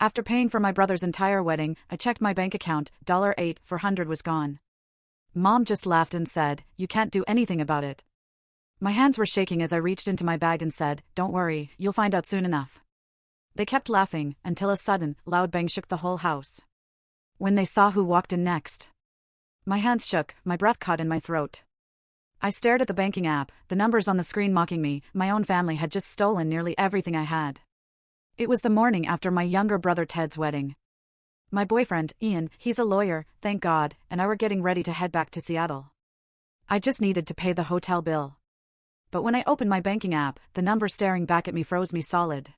After paying for my brother's entire wedding, I checked my bank account, $8,400 was gone. Mom just laughed and said, "You can't do anything about it." My hands were shaking as I reached into my bag and said, "Don't worry, you'll find out soon enough." They kept laughing, until a sudden, loud bang shook the whole house. When they saw who walked in next, my hands shook, my breath caught in my throat. I stared at the banking app, the numbers on the screen mocking me. My own family had just stolen nearly everything I had. It was the morning after my younger brother Ted's wedding. My boyfriend, Ian, he's a lawyer, thank God, and I were getting ready to head back to Seattle. I just needed to pay the hotel bill. But when I opened my banking app, the number staring back at me froze me solid.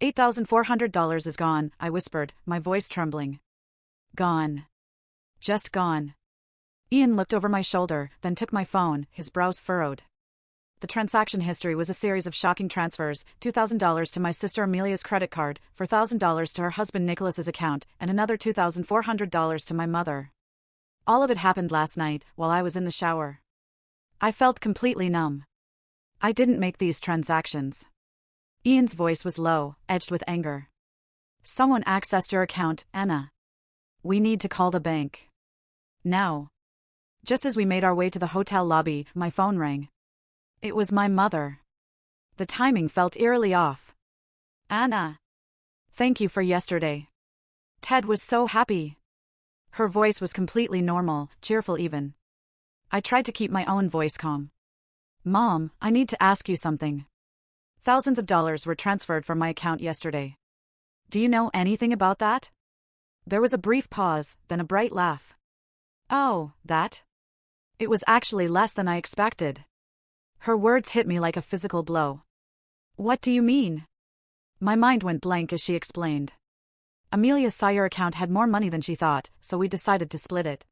$8,400 is gone, I whispered, my voice trembling. Gone. Just gone. Ian looked over my shoulder, then took my phone, his brows furrowed. The transaction history was a series of shocking transfers, $2,000 to my sister Amelia's credit card, $4,000 to her husband Nicholas's account, and another $2,400 to my mother. All of it happened last night, while I was in the shower. I felt completely numb. I didn't make these transactions. Ian's voice was low, edged with anger. Someone accessed your account, Anna. We need to call the bank. Now. Just as we made our way to the hotel lobby, my phone rang. It was my mother. The timing felt eerily off. Anna. Thank you for yesterday. Ted was so happy. Her voice was completely normal, cheerful even. I tried to keep my own voice calm. Mom, I need to ask you something. Thousands of dollars were transferred from my account yesterday. Do you know anything about that? There was a brief pause, then a bright laugh. Oh, that? It was actually less than I expected. Her words hit me like a physical blow. What do you mean? My mind went blank as she explained. Amelia saw your account had more money than she thought, so we decided to split it.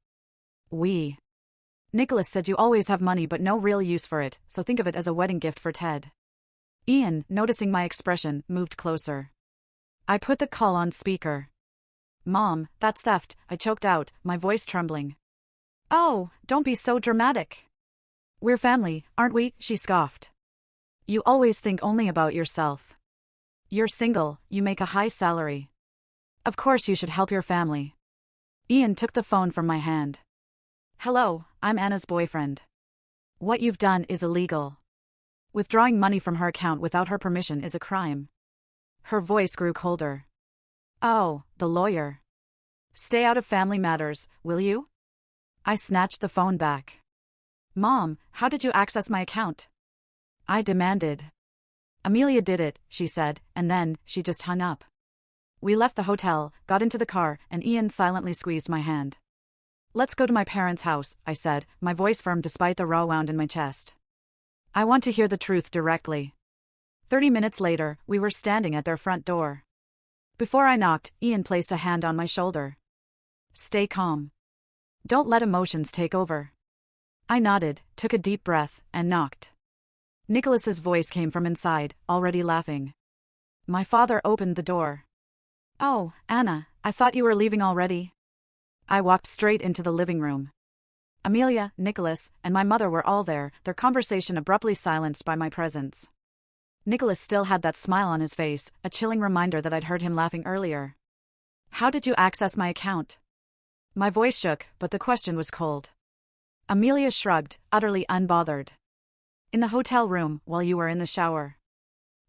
Nicholas said you always have money but no real use for it, so think of it as a wedding gift for Ted. Ian, noticing my expression, moved closer. I put the call on speaker. Mom, that's theft, I choked out, my voice trembling. Oh, don't be so dramatic. We're family, aren't we? She scoffed. You always think only about yourself. You're single, you make a high salary. Of course you should help your family. Ian took the phone from my hand. Hello, I'm Anna's boyfriend. What you've done is illegal. Withdrawing money from her account without her permission is a crime. Her voice grew colder. Oh, the lawyer. Stay out of family matters, will you? I snatched the phone back. Mom, how did you access my account? I demanded. Amelia did it, she said, and then, she just hung up. We left the hotel, got into the car, and Ian silently squeezed my hand. Let's go to my parents' house, I said, my voice firm despite the raw wound in my chest. I want to hear the truth directly. 30 minutes later, we were standing at their front door. Before I knocked, Ian placed a hand on my shoulder. Stay calm. Don't let emotions take over. I nodded, took a deep breath, and knocked. Nicholas's voice came from inside, already laughing. My father opened the door. Oh, Anna, I thought you were leaving already. I walked straight into the living room. Amelia, Nicholas, and my mother were all there, their conversation abruptly silenced by my presence. Nicholas still had that smile on his face, a chilling reminder that I'd heard him laughing earlier. How did you access my account? My voice shook, but the question was cold. Amelia shrugged, utterly unbothered. In the hotel room, while you were in the shower.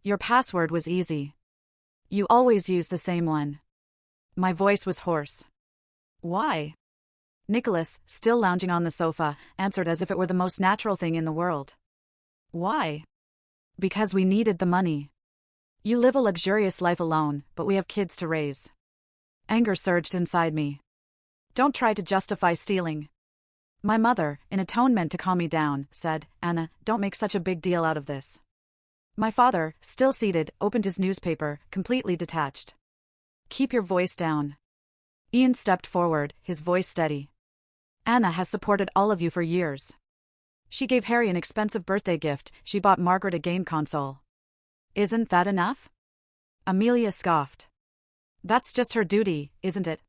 Your password was easy. You always use the same one. My voice was hoarse. Why? Nicholas, still lounging on the sofa, answered as if it were the most natural thing in the world. Why? Because we needed the money. You live a luxurious life alone, but we have kids to raise. Anger surged inside me. Don't try to justify stealing. My mother, in a tone meant to calm me down, said, Anna, don't make such a big deal out of this. My father, still seated, opened his newspaper, completely detached. Keep your voice down. Ian stepped forward, his voice steady. Anna has supported all of you for years. She gave Harry an expensive birthday gift, she bought Margaret a game console. Isn't that enough? Amelia scoffed. That's just her duty, isn't it?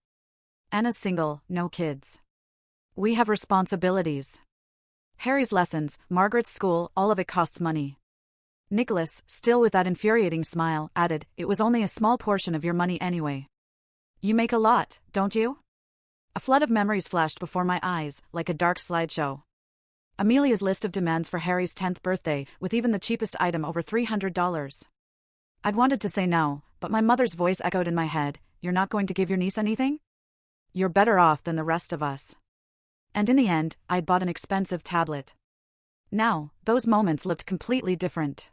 Anna's single, no kids. We have responsibilities. Harry's lessons, Margaret's school, all of it costs money. Nicholas, still with that infuriating smile, added, "It was only a small portion of your money anyway. You make a lot, don't you?" A flood of memories flashed before my eyes, like a dark slideshow. Amelia's list of demands for Harry's 10th birthday, with even the cheapest item over $300. I'd wanted to say no, but my mother's voice echoed in my head, "You're not going to give your niece anything? You're better off than the rest of us." And in the end, I'd bought an expensive tablet. Now, those moments looked completely different.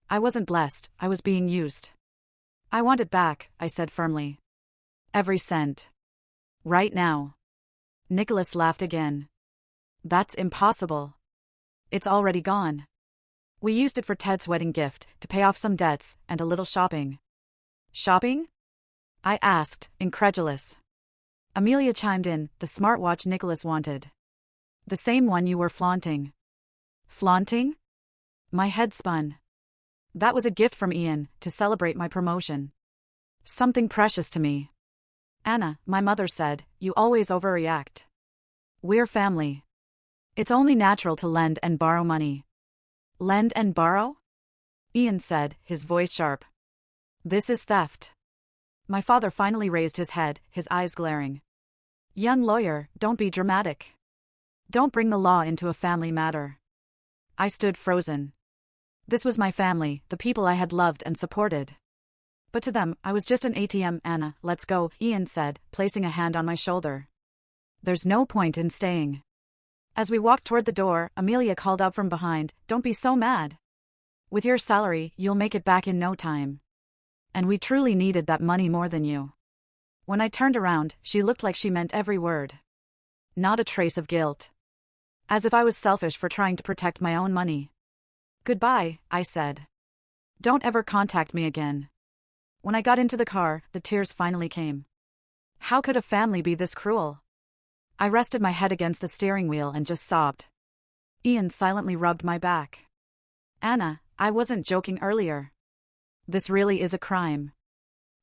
I wasn't blessed, I was being used. "I want it back," I said firmly. "Every cent. Right now." Nicholas laughed again. "That's impossible. It's already gone. We used it for Ted's wedding gift, to pay off some debts, and a little shopping." "Shopping?" I asked, incredulous. Amelia chimed in, "The smartwatch Nicholas wanted. The same one you were flaunting." "Flaunting?" My head spun. That was a gift from Ian, to celebrate my promotion. Something precious to me. "Anna," my mother said, "you always overreact. We're family. It's only natural to lend and borrow money." "Lend and borrow?" Ian said, his voice sharp. "This is theft." My father finally raised his head, his eyes glaring. "Young lawyer, don't be dramatic. Don't bring the law into a family matter." I stood frozen. This was my family, the people I had loved and supported. But to them, I was just an ATM. "Anna, let's go," Ian said, placing a hand on my shoulder. "There's no point in staying." As we walked toward the door, Amelia called out from behind, "Don't be so mad. With your salary, you'll make it back in no time. And we truly needed that money more than you." When I turned around, she looked like she meant every word. Not a trace of guilt. As if I was selfish for trying to protect my own money. "Goodbye," I said. "Don't ever contact me again." When I got into the car, the tears finally came. How could a family be this cruel? I rested my head against the steering wheel and just sobbed. Ian silently rubbed my back. "Anna, I wasn't joking earlier. This really is a crime.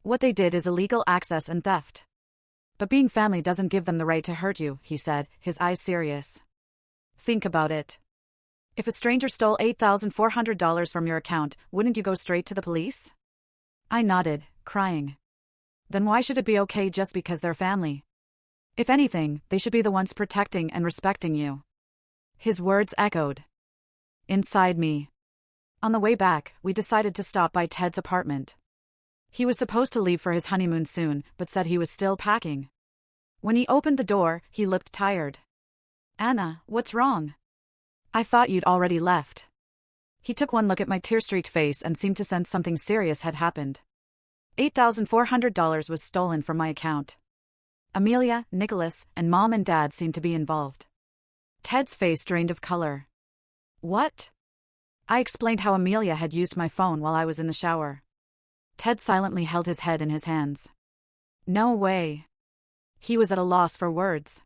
What they did is illegal access and theft. But being family doesn't give them the right to hurt you," he said, his eyes serious. "Think about it. If a stranger stole $8,400 from your account, wouldn't you go straight to the police?" I nodded, crying. "Then why should it be okay just because they're family? If anything, they should be the ones protecting and respecting you." His words echoed inside me. On the way back, we decided to stop by Ted's apartment. He was supposed to leave for his honeymoon soon, but said he was still packing. When he opened the door, he looked tired. "Anna, what's wrong? I thought you'd already left." He took one look at my tear-streaked face and seemed to sense something serious had happened. $8,400 was stolen from my account. Amelia, Nicholas, and Mom and Dad seemed to be involved. Ted's face drained of color. "What?" I explained how Amelia had used my phone while I was in the shower. Ted silently held his head in his hands. "No way." He was at a loss for words.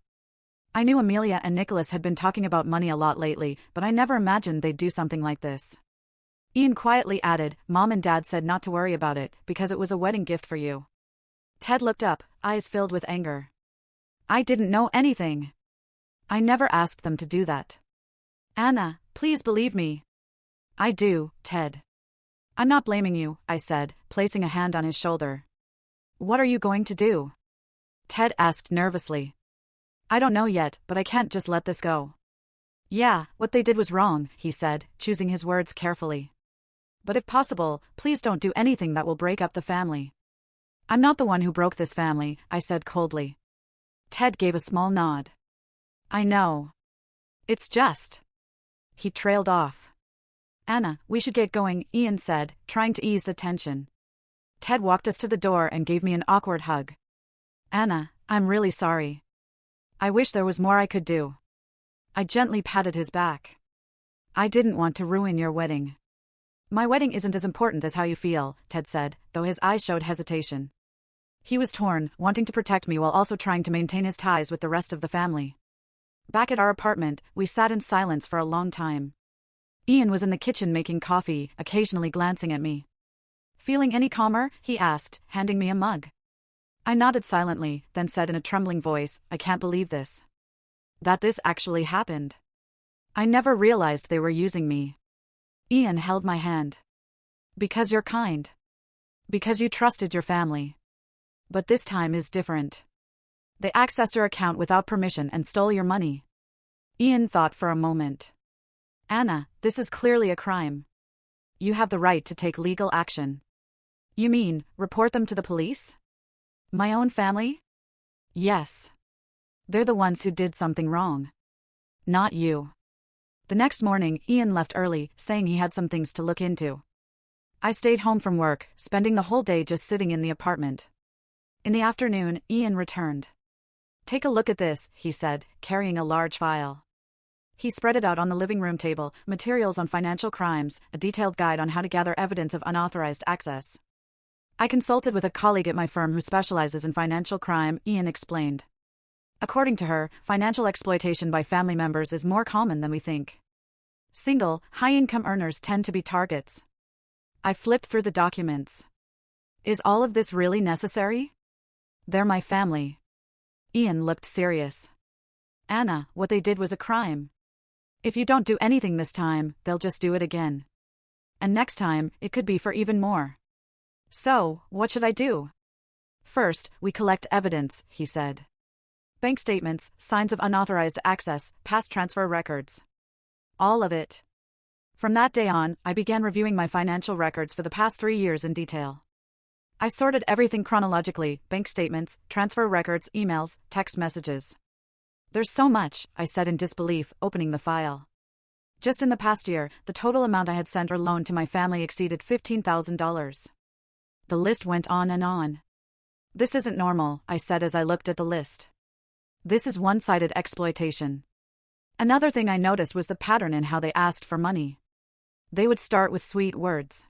I knew Amelia and Nicholas had been talking about money a lot lately, but I never imagined they'd do something like this. Ian quietly added, "Mom and Dad said not to worry about it, because it was a wedding gift for you." Ted looked up, eyes filled with anger. "I didn't know anything. I never asked them to do that." "Anna, please believe me." "I do, Ted. I'm not blaming you," I said, placing a hand on his shoulder. "What are you going to do?" Ted asked nervously. "I don't know yet, but I can't just let this go." "Yeah, what they did was wrong," he said, choosing his words carefully. "But if possible, please don't do anything that will break up the family." "I'm not the one who broke this family," I said coldly. Ted gave a small nod. "I know. It's just..." He trailed off. "Anna, we should get going," Ian said, trying to ease the tension. Ted walked us to the door and gave me an awkward hug. "Anna, I'm really sorry. I wish there was more I could do." I gently patted his back. "I didn't want to ruin your wedding." "My wedding isn't as important as how you feel," Ted said, though his eyes showed hesitation. He was torn, wanting to protect me while also trying to maintain his ties with the rest of the family. Back at our apartment, we sat in silence for a long time. Ian was in the kitchen making coffee, occasionally glancing at me. "Feeling any calmer?" he asked, handing me a mug. I nodded silently, then said in a trembling voice, "I can't believe this. That this actually happened. I never realized they were using me." Ian held my hand. Because you're kind. Because you trusted your family. But this time is different. They accessed your account without permission and stole your money. Ian thought for a moment. Anna, this is clearly a crime. You have the right to take legal action. You mean, report them to the police? My own family? Yes. They're the ones who did something wrong. Not you. The next morning, Ian left early, saying he had some things to look into. I stayed home from work, spending the whole day just sitting in the apartment. In the afternoon, Ian returned. Take a look at this, he said, carrying a large file. He spread it out on the living room table, materials on financial crimes, a detailed guide on how to gather evidence of unauthorized access. I consulted with a colleague at my firm who specializes in financial crime, Ian explained. According to her, financial exploitation by family members is more common than we think. Single, high-income earners tend to be targets. I flipped through the documents. Is all of this really necessary? They're my family. Ian looked serious. Anna, what they did was a crime. If you don't do anything this time, they'll just do it again. And next time, it could be for even more. So, what should I do? First, we collect evidence, he said. Bank statements, signs of unauthorized access, past transfer records. All of it. From that day on, I began reviewing my financial records for the past 3 years in detail. I sorted everything chronologically, bank statements, transfer records, emails, text messages. There's so much, I said in disbelief, opening the file. Just in the past year, the total amount I had sent or loaned to my family exceeded $15,000. The list went on and on. This isn't normal, I said as I looked at the list. This is one-sided exploitation. Another thing I noticed was the pattern in how they asked for money. They would start with sweet words.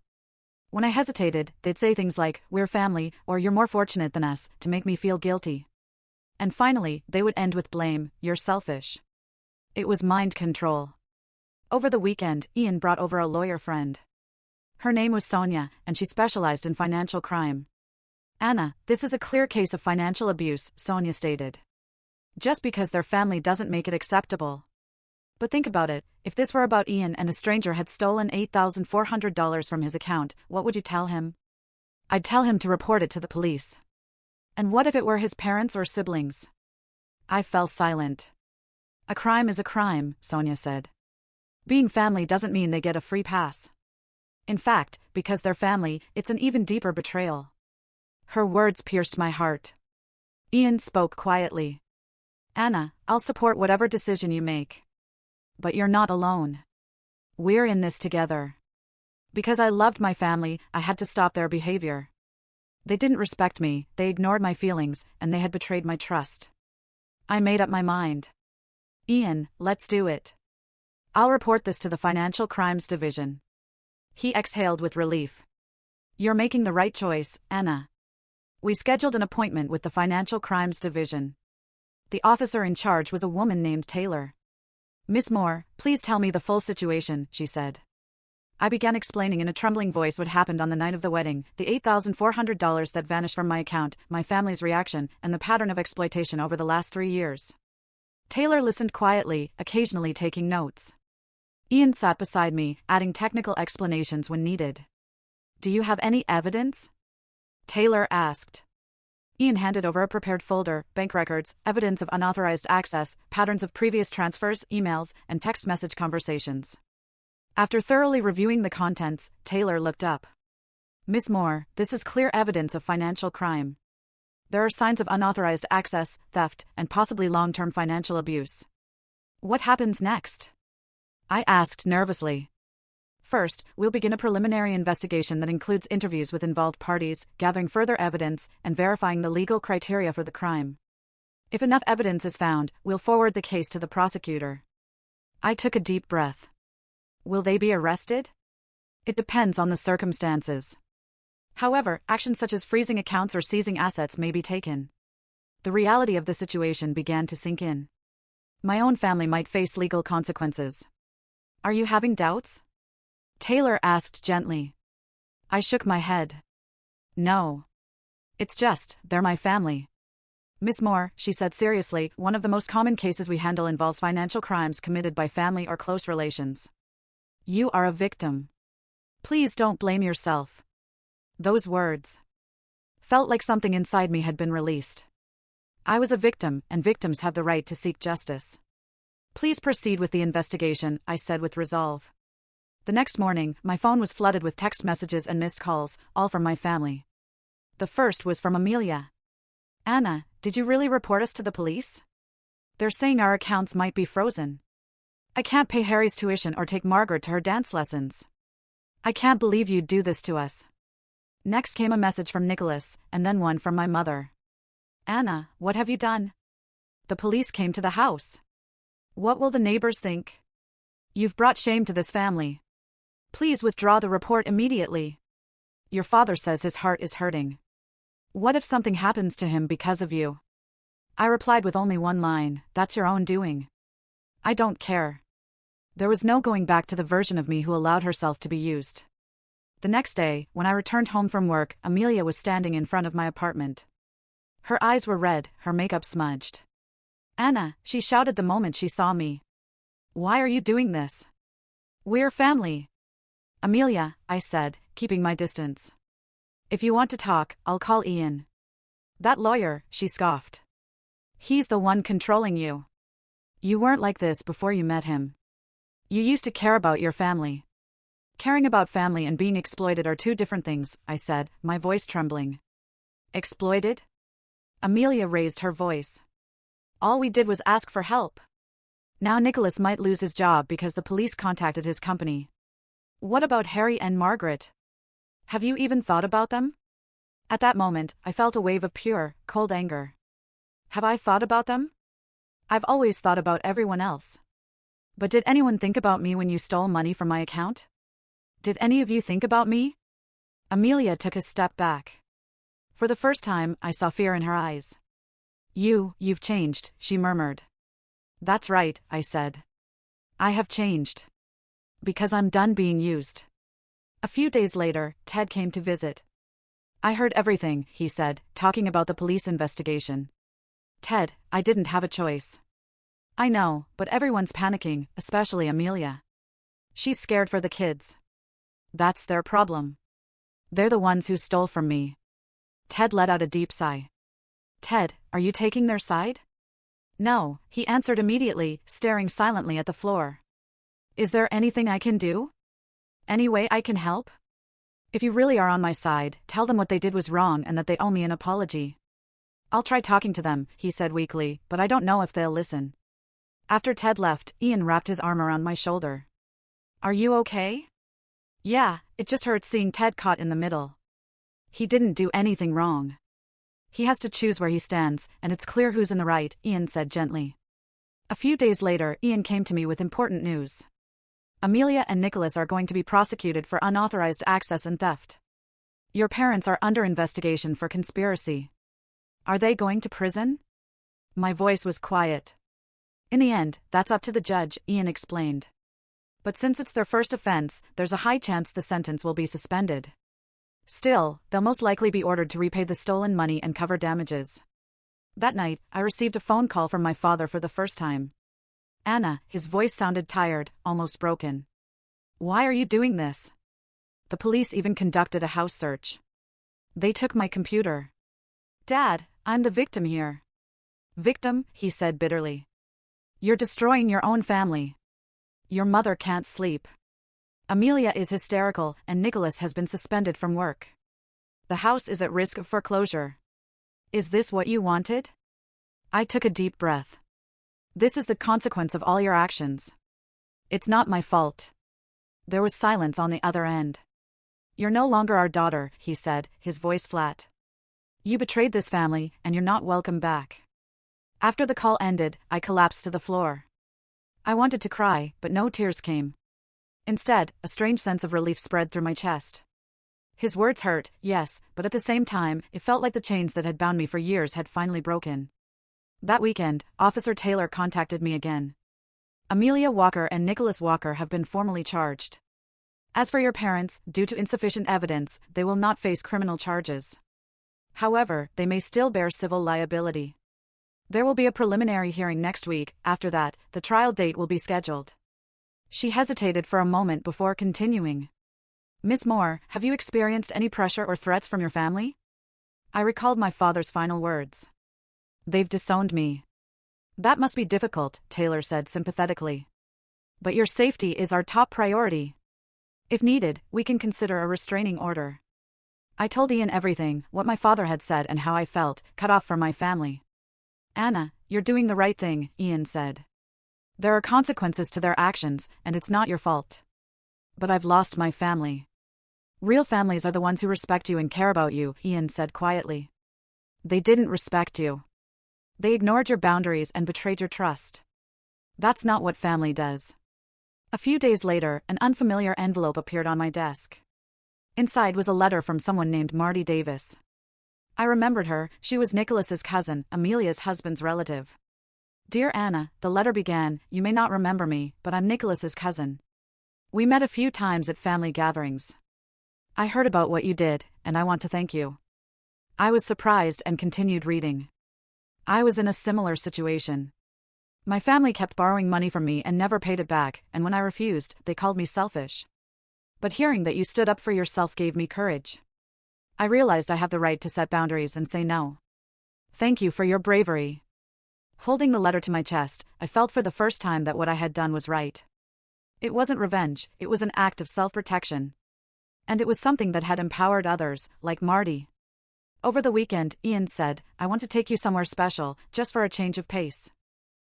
When I hesitated, they'd say things like, "We're family," or "You're more fortunate than us," to make me feel guilty. And finally, they would end with blame, "You're selfish." It was mind control. Over the weekend, Ian brought over a lawyer friend. Her name was Sonia, and she specialized in financial crime. Anna, this is a clear case of financial abuse, Sonia stated. Just because their family doesn't make it acceptable. But think about it, if this were about Ian and a stranger had stolen $8,400 from his account, what would you tell him? I'd tell him to report it to the police. And what if it were his parents or siblings? I fell silent. A crime is a crime, Sonia said. Being family doesn't mean they get a free pass. In fact, because they're family, it's an even deeper betrayal. Her words pierced my heart. Ian spoke quietly. Anna, I'll support whatever decision you make. But you're not alone. We're in this together. Because I loved my family, I had to stop their behavior. They didn't respect me, they ignored my feelings, and they had betrayed my trust. I made up my mind. Ian, let's do it. I'll report this to the Financial Crimes Division. He exhaled with relief. You're making the right choice, Anna. We scheduled an appointment with the Financial Crimes Division. The officer in charge was a woman named Taylor. Miss Moore, please tell me the full situation, she said. I began explaining in a trembling voice what happened on the night of the wedding, the $8,400 that vanished from my account, my family's reaction, and the pattern of exploitation over the last 3 years. Taylor listened quietly, occasionally taking notes. Ian sat beside me, adding technical explanations when needed. Do you have any evidence? Taylor asked. Ian handed over a prepared folder, bank records, evidence of unauthorized access, patterns of previous transfers, emails, and text message conversations. After thoroughly reviewing the contents, Taylor looked up. Miss Moore, this is clear evidence of financial crime. There are signs of unauthorized access, theft, and possibly long-term financial abuse. What happens next? I asked nervously. First, we'll begin a preliminary investigation that includes interviews with involved parties, gathering further evidence, and verifying the legal criteria for the crime. If enough evidence is found, we'll forward the case to the prosecutor. I took a deep breath. Will they be arrested? It depends on the circumstances. However, actions such as freezing accounts or seizing assets may be taken. The reality of the situation began to sink in. My own family might face legal consequences. Are you having doubts? Taylor asked gently. I shook my head. No. It's just, they're my family. Miss Moore, she said seriously, one of the most common cases we handle involves financial crimes committed by family or close relations. You are a victim. Please don't blame yourself. Those words felt like something inside me had been released. I was a victim, and victims have the right to seek justice. Please proceed with the investigation, I said with resolve. The next morning, my phone was flooded with text messages and missed calls, all from my family. The first was from Amelia. Anna, did you really report us to the police? They're saying our accounts might be frozen. I can't pay Harry's tuition or take Margaret to her dance lessons. I can't believe you'd do this to us. Next came a message from Nicholas, and then one from my mother. Anna, what have you done? The police came to the house. What will the neighbors think? You've brought shame to this family. Please withdraw the report immediately. Your father says his heart is hurting. What if something happens to him because of you? I replied with only one line, that's your own doing. I don't care. There was no going back to the version of me who allowed herself to be used. The next day, when I returned home from work, Amelia was standing in front of my apartment. Her eyes were red, her makeup smudged. Anna, she shouted the moment she saw me. Why are you doing this? We're family. Amelia, I said, keeping my distance. If you want to talk, I'll call Ian. That lawyer, she scoffed. He's the one controlling you. You weren't like this before you met him. You used to care about your family. Caring about family and being exploited are two different things, I said, my voice trembling. Exploited? Amelia raised her voice. All we did was ask for help. Now Nicholas might lose his job because the police contacted his company. What about Harry and Margaret? Have you even thought about them? At that moment, I felt a wave of pure, cold anger. Have I thought about them? I've always thought about everyone else. But did anyone think about me when you stole money from my account? Did any of you think about me? Amelia took a step back. For the first time, I saw fear in her eyes. You've changed, she murmured. That's right, I said. I have changed. Because I'm done being used. A few days later, Ted came to visit. I heard everything, he said, talking about the police investigation. Ted, I didn't have a choice. I know, but everyone's panicking, especially Amelia. She's scared for the kids. That's their problem. They're the ones who stole from me. Ted let out a deep sigh. Ted, are you taking their side? No, he answered immediately, staring silently at the floor. Is there anything I can do? Any way I can help? If you really are on my side, tell them what they did was wrong and that they owe me an apology. I'll try talking to them, he said weakly, but I don't know if they'll listen. After Ted left, Ian wrapped his arm around my shoulder. Are you okay? Yeah, it just hurts seeing Ted caught in the middle. He didn't do anything wrong. He has to choose where he stands, and it's clear who's in the right, Ian said gently. A few days later, Ian came to me with important news. Amelia and Nicholas are going to be prosecuted for unauthorized access and theft. Your parents are under investigation for conspiracy. Are they going to prison? My voice was quiet. In the end, that's up to the judge, Ian explained. But since it's their first offense, there's a high chance the sentence will be suspended. Still, they'll most likely be ordered to repay the stolen money and cover damages. That night, I received a phone call from my father for the first time. Anna, his voice sounded tired, almost broken. Why are you doing this? The police even conducted a house search. They took my computer. Dad, I'm the victim here. Victim, he said bitterly. You're destroying your own family. Your mother can't sleep. Amelia is hysterical, and Nicholas has been suspended from work. The house is at risk of foreclosure. Is this what you wanted? I took a deep breath. This is the consequence of all your actions. It's not my fault. There was silence on the other end. You're no longer our daughter, he said, his voice flat. You betrayed this family, and you're not welcome back. After the call ended, I collapsed to the floor. I wanted to cry, but no tears came. Instead, a strange sense of relief spread through my chest. His words hurt, yes, but at the same time, it felt like the chains that had bound me for years had finally broken. That weekend, Officer Taylor contacted me again. Amelia Walker and Nicholas Walker have been formally charged. As for your parents, due to insufficient evidence, they will not face criminal charges. However, they may still bear civil liability. There will be a preliminary hearing next week. After that, the trial date will be scheduled. She hesitated for a moment before continuing. Miss Moore, have you experienced any pressure or threats from your family? I recalled my father's final words. They've disowned me. That must be difficult, Taylor said sympathetically. But your safety is our top priority. If needed, we can consider a restraining order. I told Ian everything, what my father had said and how I felt, cut off from my family. Anna, you're doing the right thing, Ian said. There are consequences to their actions, and it's not your fault. But I've lost my family. Real families are the ones who respect you and care about you, Ian said quietly. They didn't respect you. They ignored your boundaries and betrayed your trust. That's not what family does. A few days later, an unfamiliar envelope appeared on my desk. Inside was a letter from someone named Marty Davis. I remembered her. She was Nicholas's cousin, Amelia's husband's relative. Dear Anna, the letter began, you may not remember me, but I'm Nicholas's cousin. We met a few times at family gatherings. I heard about what you did, and I want to thank you. I was surprised and continued reading. I was in a similar situation. My family kept borrowing money from me and never paid it back, and when I refused, they called me selfish. But hearing that you stood up for yourself gave me courage. I realized I have the right to set boundaries and say no. Thank you for your bravery. Holding the letter to my chest, I felt for the first time that what I had done was right. It wasn't revenge, it was an act of self-protection. And it was something that had empowered others, like Marty. Over the weekend, Ian said, I want to take you somewhere special, just for a change of pace.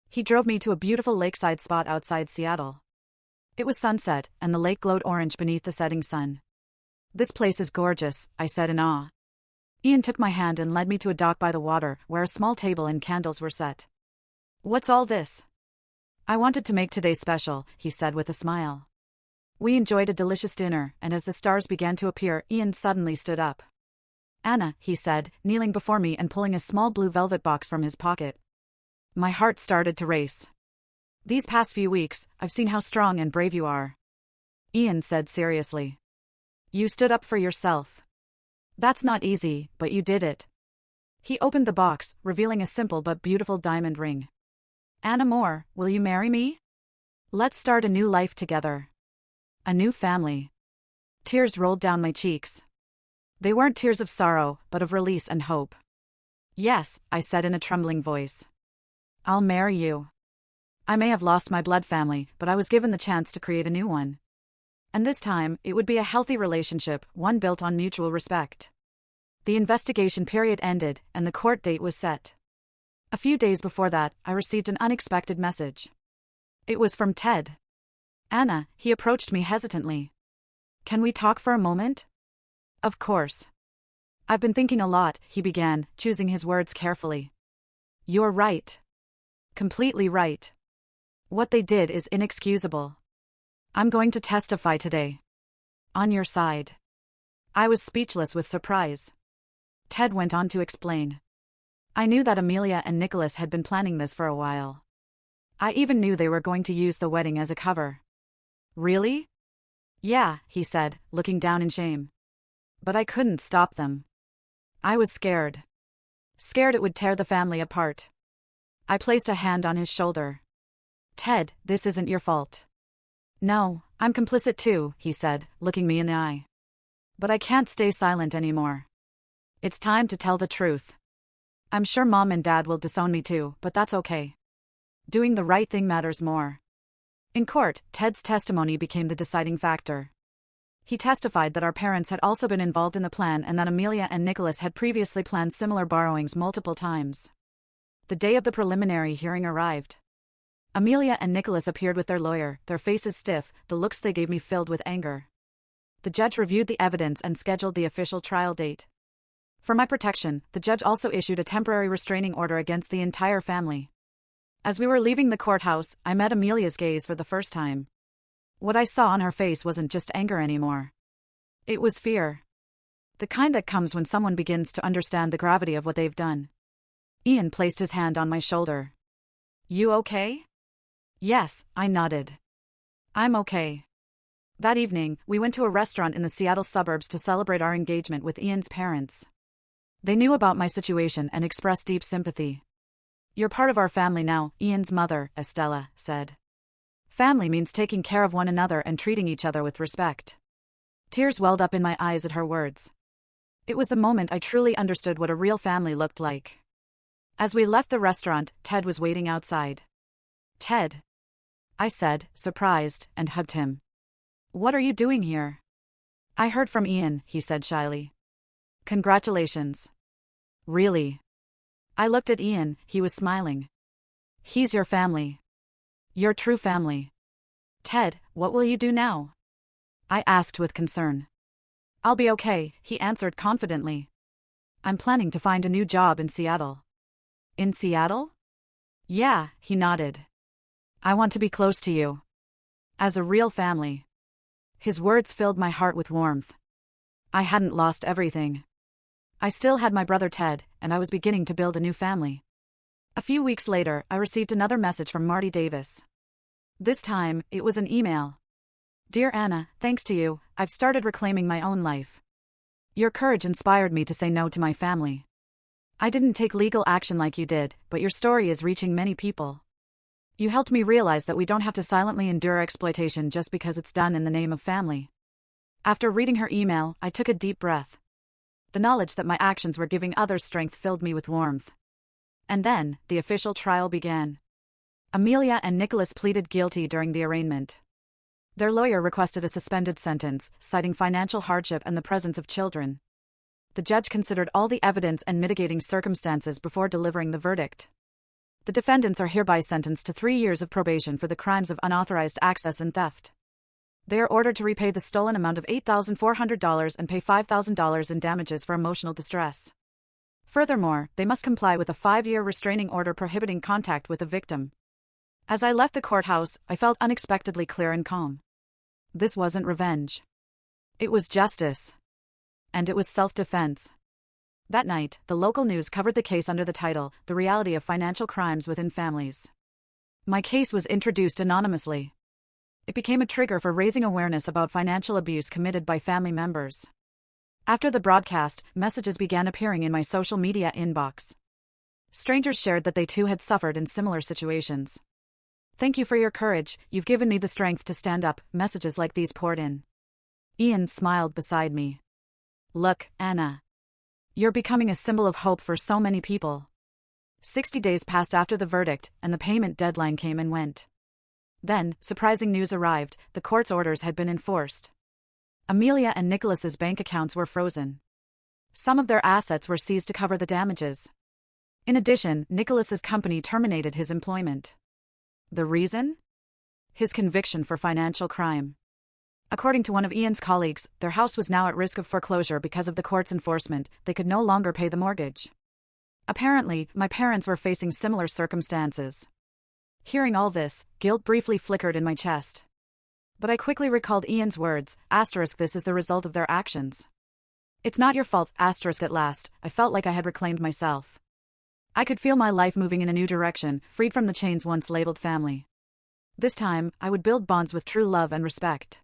He drove me to a beautiful lakeside spot outside Seattle. It was sunset, and the lake glowed orange beneath the setting sun. This place is gorgeous, I said in awe. Ian took my hand and led me to a dock by the water, where a small table and candles were set. What's all this? I wanted to make today special, he said with a smile. We enjoyed a delicious dinner, and as the stars began to appear, Ian suddenly stood up. Anna, he said, kneeling before me and pulling a small blue velvet box from his pocket. My heart started to race. These past few weeks, I've seen how strong and brave you are. Ian said seriously. You stood up for yourself. That's not easy, but you did it. He opened the box, revealing a simple but beautiful diamond ring. Anna Moore, will you marry me? Let's start a new life together. A new family. Tears rolled down my cheeks. They weren't tears of sorrow, but of release and hope. Yes, I said in a trembling voice. I'll marry you. I may have lost my blood family, but I was given the chance to create a new one. And this time, it would be a healthy relationship, one built on mutual respect. The investigation period ended, and the court date was set. A few days before that, I received an unexpected message. It was from Ted. Anna, he approached me hesitantly. Can we talk for a moment? Of course. I've been thinking a lot, he began, choosing his words carefully. You're right. Completely right. What they did is inexcusable. I'm going to testify today. On your side. I was speechless with surprise. Ted went on to explain. I knew that Amelia and Nicholas had been planning this for a while. I even knew they were going to use the wedding as a cover. Really? Yeah, he said, looking down in shame. But I couldn't stop them. I was scared. Scared it would tear the family apart. I placed a hand on his shoulder. Ted, this isn't your fault. No, I'm complicit too, he said, looking me in the eye. But I can't stay silent anymore. It's time to tell the truth. I'm sure Mom and Dad will disown me too, but that's okay. Doing the right thing matters more. In court, Ted's testimony became the deciding factor. He testified that our parents had also been involved in the plan and that Amelia and Nicholas had previously planned similar borrowings multiple times. The day of the preliminary hearing arrived. Amelia and Nicholas appeared with their lawyer, their faces stiff, the looks they gave me filled with anger. The judge reviewed the evidence and scheduled the official trial date. For my protection, the judge also issued a temporary restraining order against the entire family. As we were leaving the courthouse, I met Amelia's gaze for the first time. What I saw on her face wasn't just anger anymore. It was fear. The kind that comes when someone begins to understand the gravity of what they've done. Ian placed his hand on my shoulder. You okay? Yes, I nodded. I'm okay. That evening, we went to a restaurant in the Seattle suburbs to celebrate our engagement with Ian's parents. They knew about my situation and expressed deep sympathy. You're part of our family now, Ian's mother, Estella, said. Family means taking care of one another and treating each other with respect. Tears welled up in my eyes at her words. It was the moment I truly understood what a real family looked like. As we left the restaurant, Ted was waiting outside. "Ted," I said, surprised, and hugged him. "What are you doing here?" "I heard from Ian," he said shyly. "Congratulations." "Really?" I looked at Ian, he was smiling. "He's your family. Your true family." "Ted, what will you do now?" I asked with concern. "I'll be okay," he answered confidently. "I'm planning to find a new job in Seattle." "In Seattle?" "Yeah," he nodded. "I want to be close to you. As a real family." His words filled my heart with warmth. I hadn't lost everything. I still had my brother Ted, and I was beginning to build a new family. A few weeks later, I received another message from Marty Davis. This time, it was an email. "Dear Anna, thanks to you, I've started reclaiming my own life. Your courage inspired me to say no to my family. I didn't take legal action like you did, but your story is reaching many people. You helped me realize that we don't have to silently endure exploitation just because it's done in the name of family." After reading her email, I took a deep breath. The knowledge that my actions were giving others strength filled me with warmth. And then, the official trial began. Amelia and Nicholas pleaded guilty during the arraignment. Their lawyer requested a suspended sentence, citing financial hardship and the presence of children. The judge considered all the evidence and mitigating circumstances before delivering the verdict. The defendants are hereby sentenced to 3 years of probation for the crimes of unauthorized access and theft. They are ordered to repay the stolen amount of $8,400 and pay $5,000 in damages for emotional distress. Furthermore, they must comply with a 5-year restraining order prohibiting contact with the victim. As I left the courthouse, I felt unexpectedly clear and calm. This wasn't revenge. It was justice. And it was self-defense. That night, the local news covered the case under the title, "The Reality of Financial Crimes Within Families." My case was introduced anonymously. It became a trigger for raising awareness about financial abuse committed by family members. After the broadcast, messages began appearing in my social media inbox. Strangers shared that they too had suffered in similar situations. "Thank you for your courage, you've given me the strength to stand up," messages like these poured in. Ian smiled beside me. "Look, Anna. You're becoming a symbol of hope for so many people." 60 days passed after the verdict, and the payment deadline came and went. Then, surprising news arrived, the court's orders had been enforced. Amelia and Nicholas's bank accounts were frozen. Some of their assets were seized to cover the damages. In addition, Nicholas's company terminated his employment. The reason? His conviction for financial crime. According to one of Ian's colleagues, their house was now at risk of foreclosure because of the court's enforcement. They could no longer pay the mortgage. Apparently, my parents were facing similar circumstances. Hearing all this, guilt briefly flickered in my chest. But I quickly recalled Ian's words, "This is the result of their actions. It's not your fault, at last, I felt like I had reclaimed myself. I could feel my life moving in a new direction, freed from the chains once labeled family. This time, I would build bonds with true love and respect.